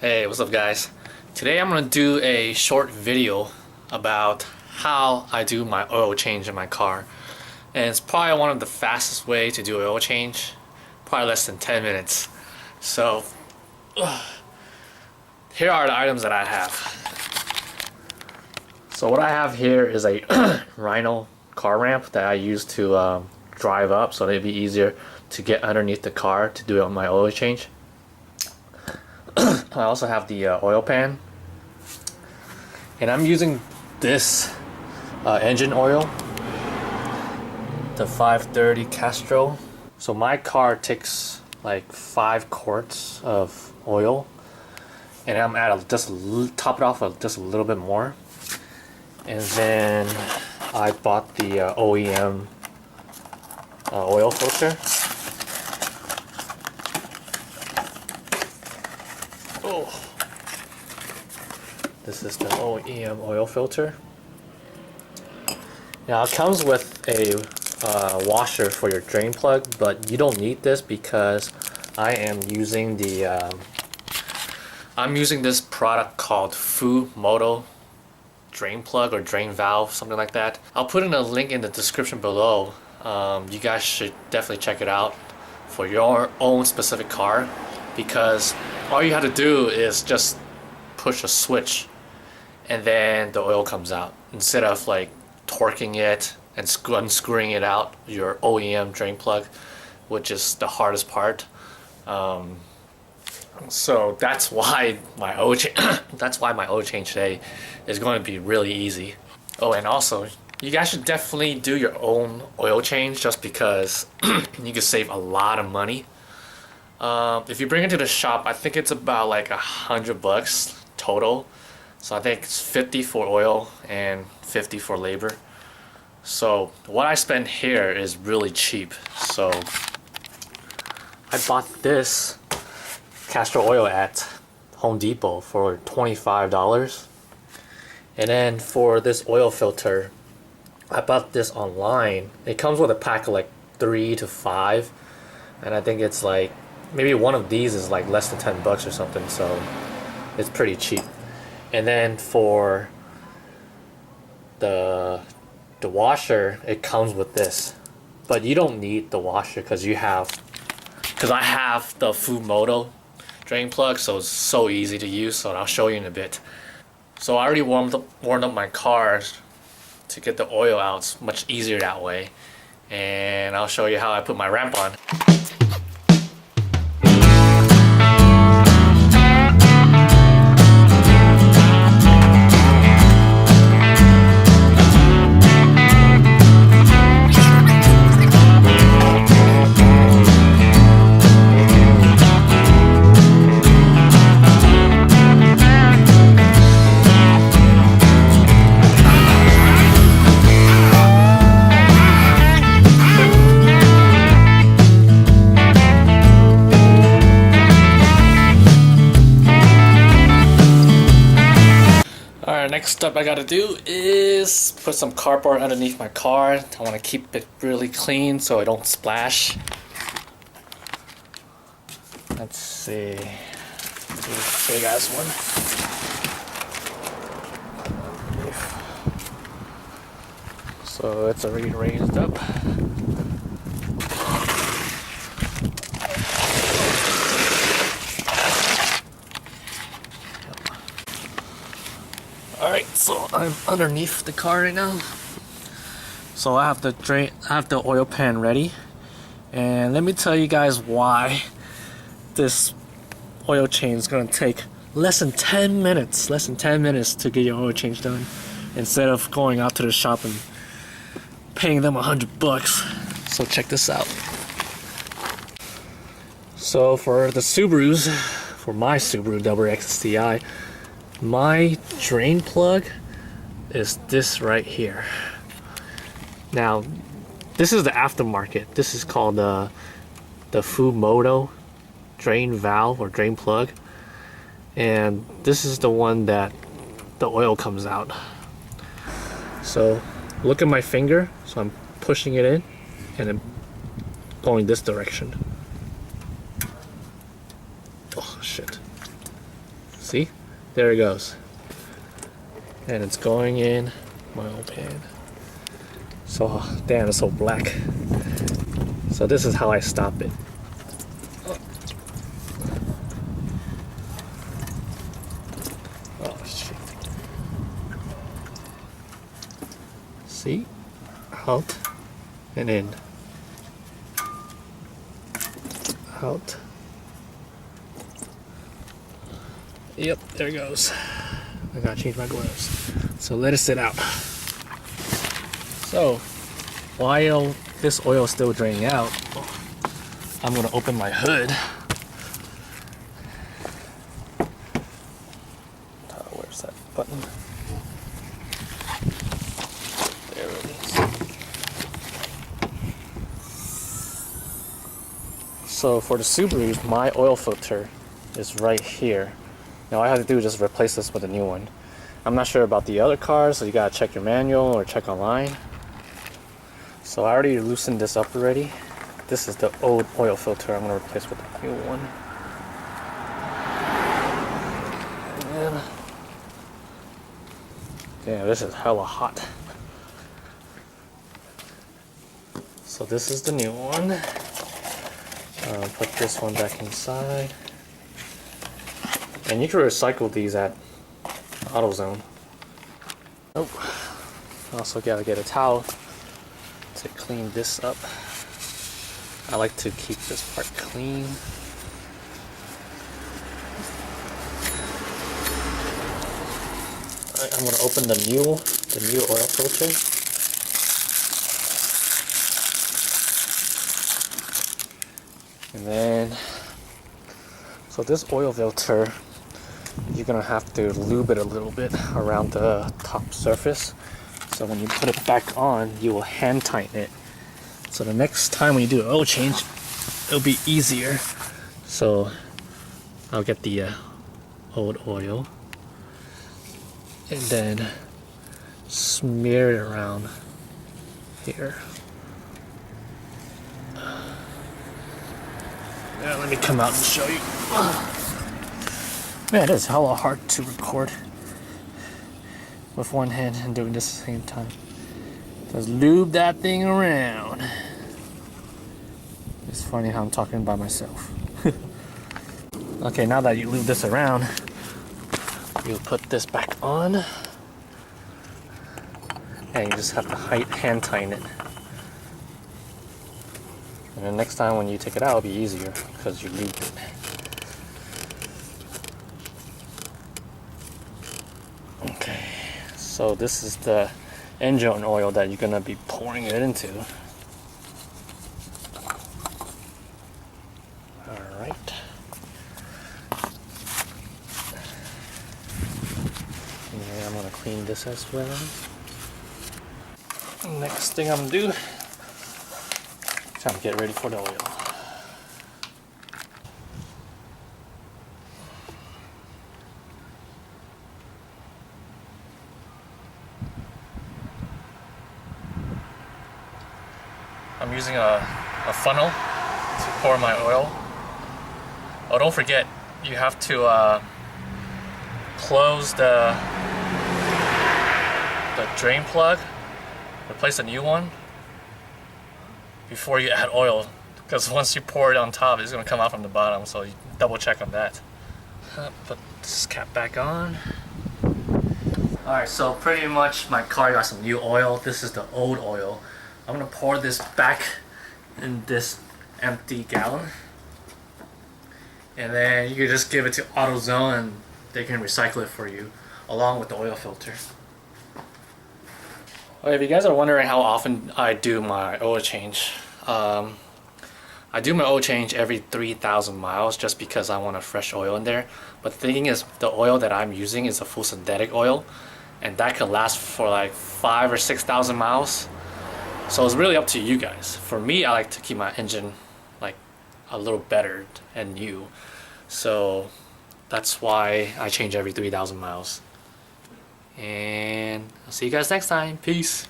Hey, what's up guys? Today I'm going to do a short video about how I do my oil change in my car. And it's probably one of the fastest way to do oil change. Probably less than 10 minutes. So, here are the items that I have. So what I have here is a Rhino car ramp that I use to drive up, so it'd be easier to get underneath the car to do my oil change. I also have the oil pan, and I'm using this engine oil, the 530 Castro. So my car takes like 5 quarts of oil, and I'm at top it off with just a little bit more. And then I bought the OEM oil filter. Oh, this is the OEM oil filter. Now it comes with a washer for your drain plug, but you don't need this because I am using the I'm using this product called Fumoto drain plug or drain valve, something like that. I'll put in a link in the description below. You guys should definitely check it out for your own specific car, because all you have to do is just push a switch and then the oil comes out, instead of like torquing it and unscrewing it out your OEM drain plug, which is the hardest part. So that's why my oil change today is going to be really easy. Oh, and also you guys should definitely do your own oil change, just because you can save a lot of money. If you bring it to the shop, I think it's about like $100 total. So I think it's 50 for oil and 50 for labor. So what I spend here is really cheap. So I bought this castor oil at Home Depot for $25. And then for this oil filter, I bought this online. It comes with a pack of like 3 to 5, and I think it's like maybe one of these is like less than $10 or something, so it's pretty cheap. And then for the washer, it comes with this, but you don't need the washer because I have the Fumoto drain plug, so it's so easy to use. So I'll show you in a bit. So I already warmed up my car to get the oil out. It's much easier that way, and I'll show you how I put my ramp on. Next step I gotta do is put some cardboard underneath my car. I want to keep it really clean so I don't splash. Let's see. This big ass one. So it's already raised up. Alright, so I'm underneath the car right now. So I have the oil pan ready. And let me tell you guys why this oil change is gonna take less than 10 minutes to get your oil change done, instead of going out to the shop and paying them $100. So check this out. So for the Subarus, for my Subaru WRX STI, my drain plug is this right here. Now, this is the aftermarket. This is called the Fumoto drain valve or drain plug, and this is the one that the oil comes out. So look at my finger. So I'm pushing it in and then going this direction. Oh shit. See? There it goes. And it's going in my oil pan. So, damn, it's so black. So this is how I stop it. Oh shit. See? Out. And in. Out. Yep, there it goes. I gotta change my gloves. So let it sit out. So while this oil is still draining out, I'm gonna open my hood. Where's that button? There it is. So for the Subarus, my oil filter is right here. Now all I have to do is just replace this with a new one. I'm not sure about the other cars, so you gotta check your manual or check online. So I already loosened this up already. This is the old oil filter I'm gonna replace with a new one. And damn, this is hella hot. So this is the new one. Put this one back inside. And you can recycle these at AutoZone. Oh, also gotta get a towel to clean this up. I like to keep this part clean. Alright, I'm gonna open the new oil filter. And then, so this oil filter, you're gonna have to lube it a little bit around the top surface. So when you put it back on, you will hand tighten it. So the next time when you do an oil change, it'll be easier. So I'll get the old oil and then smear it around here. Now let me come out and show you. Man, it's hella hard to record with one hand and doing this at the same time. Just lube that thing around. It's funny how I'm talking by myself. Okay, now that you lube this around, you put this back on. And you just have to hand tighten it. And then next time when you take it out, it'll be easier because you lubed it. Okay, so this is the engine oil that you're gonna be pouring it into. Alright. And I'm gonna clean this as well. Next thing I'm gonna do, time to get ready for the oil. I'm using a funnel to pour my oil. Oh, don't forget, you have to close the drain plug, replace a new one before you add oil, because once you pour it on top, it's going to come out from the bottom, so you double check on that. Put this cap back on. Alright, so pretty much my car got some new oil. This is the old oil. I'm going to pour this back in this empty gallon. And then you can just give it to AutoZone and they can recycle it for you along with the oil filter. Well, if you guys are wondering how often I do my oil change, I do my oil change every 3,000 miles just because I want a fresh oil in there. But the thing is, the oil that I'm using is a full synthetic oil, and that could last for like 5,000 or 6,000 miles. So it's really up to you guys. For me, I like to keep my engine like a little better and new. So that's why I change every 3,000 miles. And I'll see you guys next time. Peace.